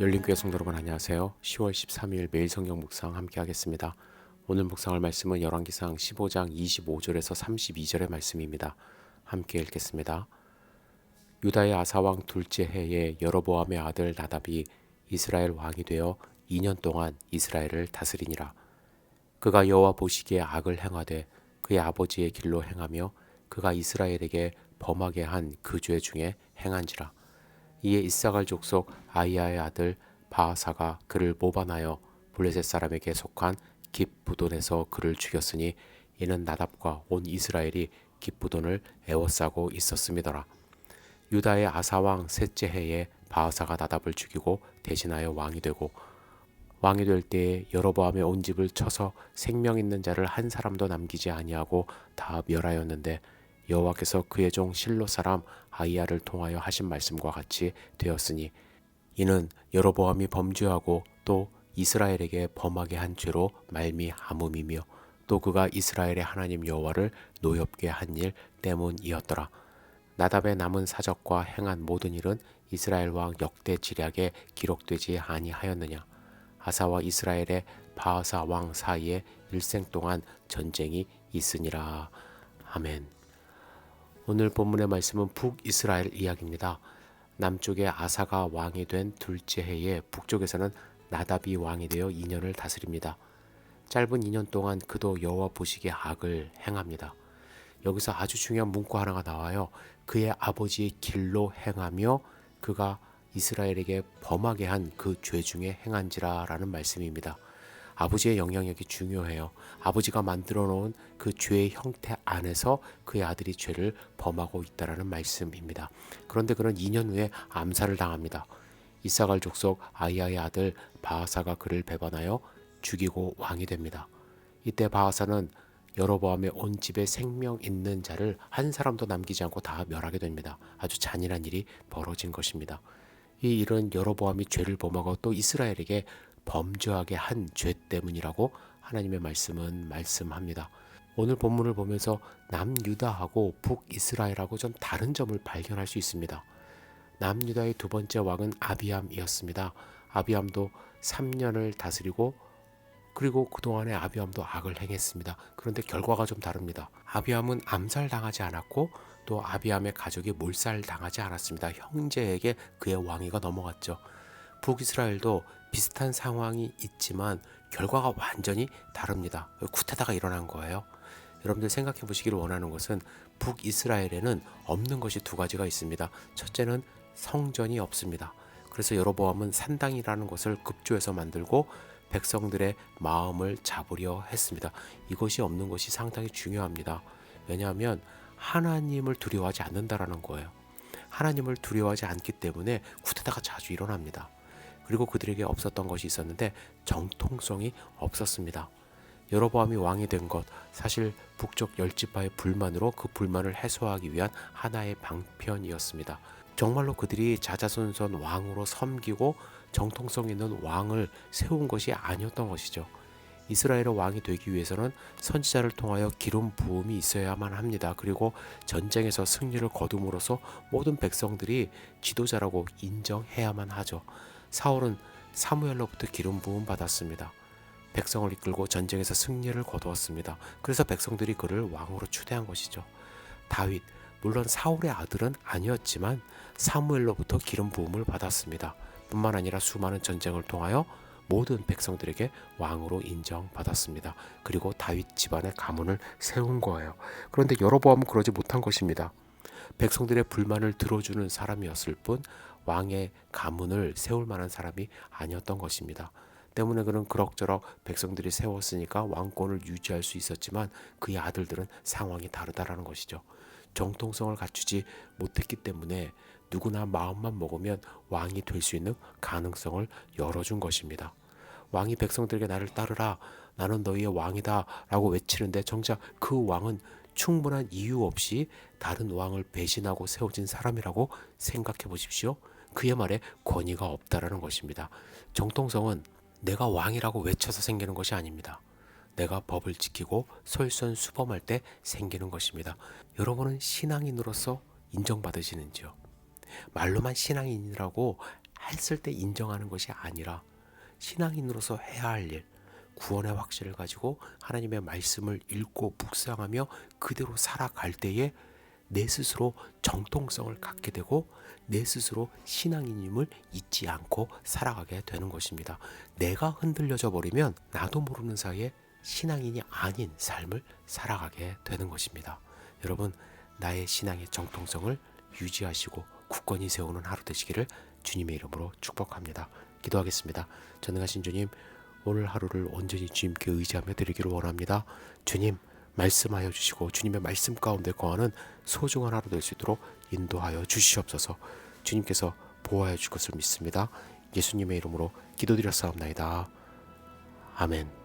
열린교회 성도 여러분 안녕하세요. 10월 13일 매일 성경 묵상 함께 하겠습니다. 오늘 묵상할 말씀은 열왕기상 15장 25절에서 32절의 말씀입니다. 함께 읽겠습니다. 유다의 아사왕 둘째 해에 여로보암의 아들 나답이 이스라엘 왕이 되어 2년 동안 이스라엘을 다스리니라. 그가 여호와 보시기에 악을 행하되 그의 아버지의 길로 행하며 그가 이스라엘에게 범하게 한 그 죄 중에 행한지라. 이에 이사갈 족속 아이야의 아들 바아사가 그를 모반하여 블레셋 사람에게 속한 깁부돈에서 그를 죽였으니 이는 나답과 온 이스라엘이 깁부돈을 애워싸고 있었음이더라. 유다의 아사왕 셋째 해에 바아사가 나답을 죽이고 대신하여 왕이 되고 왕이 될 때에 여로보암의 온 집을 쳐서 생명 있는 자를 한 사람도 남기지 아니하고 다 멸하였는데 여호와께서 그의 종 실로 사람 아이야를 통하여 하신 말씀과 같이 되었으니 이는 여로보암이 범죄하고 또 이스라엘에게 범하게 한 죄로 말미암음이며 또 그가 이스라엘의 하나님 여호와를 노엽게 한 일 때문이었더라. 나답의 남은 사적과 행한 모든 일은 이스라엘 왕 역대 지략에 기록되지 아니하였느냐. 아사와 이스라엘의 바아사 왕 사이에 일생 동안 전쟁이 있으니라. 아멘. 오늘 본문의 말씀은 북이스라엘 이야기입니다. 남쪽에 아사가 왕이 된 둘째 해에 북쪽에서는 나답이 왕이 되어 2년을 다스립니다. 짧은 2년 동안 그도 여호와 보시기에 악을 행합니다. 여기서 아주 중요한 문구 하나가 나와요. 그의 아버지의 길로 행하며 그가 이스라엘에게 범하게 한 그 죄 중에 행한지라 라는 말씀입니다. 아버지의 영향력이 중요해요. 아버지가 만들어 놓은 그 죄의 형태 안에서 그의 아들이 죄를 범하고 있다라는 말씀입니다. 그런데 그는 2년 후에 암살을 당합니다. 이사갈 족속 아이야의 아들 바아사가 그를 배반하여 죽이고 왕이 됩니다. 이때 바아사는 여로보암의 온 집에 생명 있는 자를 한 사람도 남기지 않고 다 멸하게 됩니다. 아주 잔인한 일이 벌어진 것입니다. 이 일은 여로보암이 죄를 범하고 또 이스라엘에게 범죄하게 한 죄 때문이라고 하나님의 말씀은 말씀합니다. 오늘 본문을 보면서 남유다하고 북이스라엘하고 좀 다른 점을 발견할 수 있습니다. 남유다의 두 번째 왕은 아비암이었습니다. 아비암도 3년을 다스리고 그리고 그동안에 아비암도 악을 행했습니다. 그런데 결과가 좀 다릅니다. 아비암은 암살당하지 않았고 또 아비암의 가족이 몰살당하지 않았습니다. 형제에게 그의 왕위가 넘어갔죠. 북이스라엘도 비슷한 상황이 있지만 결과가 완전히 다릅니다. 쿠데타가 일어난 거예요. 여러분들 생각해 보시기를 원하는 것은 북이스라엘에는 없는 것이 두 가지가 있습니다. 첫째는 성전이 없습니다. 그래서 여로보암은 산당이라는 것을 급조해서 만들고 백성들의 마음을 잡으려 했습니다. 이것이 없는 것이 상당히 중요합니다. 왜냐하면 하나님을 두려워하지 않는다라는 거예요. 하나님을 두려워하지 않기 때문에 쿠데타가 자주 일어납니다. 그리고 그들에게 없었던 것이 있었는데 정통성이 없었습니다. 여로보암이 왕이 된 것, 사실 북쪽 10지파의 불만으로 그 불만을 해소하기 위한 하나의 방편이었습니다. 정말로 그들이 자자손손 왕으로 섬기고 정통성 있는 왕을 세운 것이 아니었던 것이죠. 이스라엘의 왕이 되기 위해서는 선지자를 통하여 기름 부음이 있어야만 합니다. 그리고 전쟁에서 승리를 거둠으로써 모든 백성들이 지도자라고 인정해야만 하죠. 사울은 사무엘로부터 기름 부음 받았습니다. 백성을 이끌고 전쟁에서 승리를 거두었습니다. 그래서 백성들이 그를 왕으로 추대한 것이죠. 다윗, 물론 사울의 아들은 아니었지만 사무엘로부터 기름 부음을 받았습니다. 뿐만 아니라 수많은 전쟁을 통하여 모든 백성들에게 왕으로 인정받았습니다. 그리고 다윗 집안의 가문을 세운 거예요. 그런데 여로보암은 그러지 못한 것입니다. 백성들의 불만을 들어주는 사람이었을 뿐 왕의 가문을 세울 만한 사람이 아니었던 것입니다. 때문에 그는 그럭저럭 백성들이 세웠으니까 왕권을 유지할 수 있었지만 그의 아들들은 상황이 다르다라는 것이죠. 정통성을 갖추지 못했기 때문에 누구나 마음만 먹으면 왕이 될 수 있는 가능성을 열어준 것입니다. 왕이 백성들에게 나를 따르라, 나는 너희의 왕이다 라고 외치는데 정작 그 왕은 충분한 이유 없이 다른 왕을 배신하고 세워진 사람이라고 생각해 보십시오. 그의 말에 권위가 없다라는 것입니다. 정통성은 내가 왕이라고 외쳐서 생기는 것이 아닙니다. 내가 법을 지키고 솔선수범할 때 생기는 것입니다. 여러분은 신앙인으로서 인정받으시는지요? 말로만 신앙인이라고 했을 때 인정하는 것이 아니라 신앙인으로서 해야 할 일, 구원의 확신을 가지고 하나님의 말씀을 읽고 묵상하며 그대로 살아갈 때에 내 스스로 정통성을 갖게 되고 내 스스로 신앙인임을 잊지 않고 살아가게 되는 것입니다. 내가 흔들려져 버리면 나도 모르는 사이에 신앙인이 아닌 삶을 살아가게 되는 것입니다. 여러분, 나의 신앙의 정통성을 유지하시고 굳건히 세우는 하루 되시기를 주님의 이름으로 축복합니다. 기도하겠습니다. 전능하신 주님, 오늘 하루를 온전히 주님께 의지하며 드리기를 원합니다. 주님, 말씀하여 주시고 주님의 말씀 가운데 거하는 소중한 하루 될 수 있도록 인도하여 주시옵소서. 주님께서 보호하여 주실 것을 믿습니다. 예수님의 이름으로 기도드렸사옵나이다. 아멘.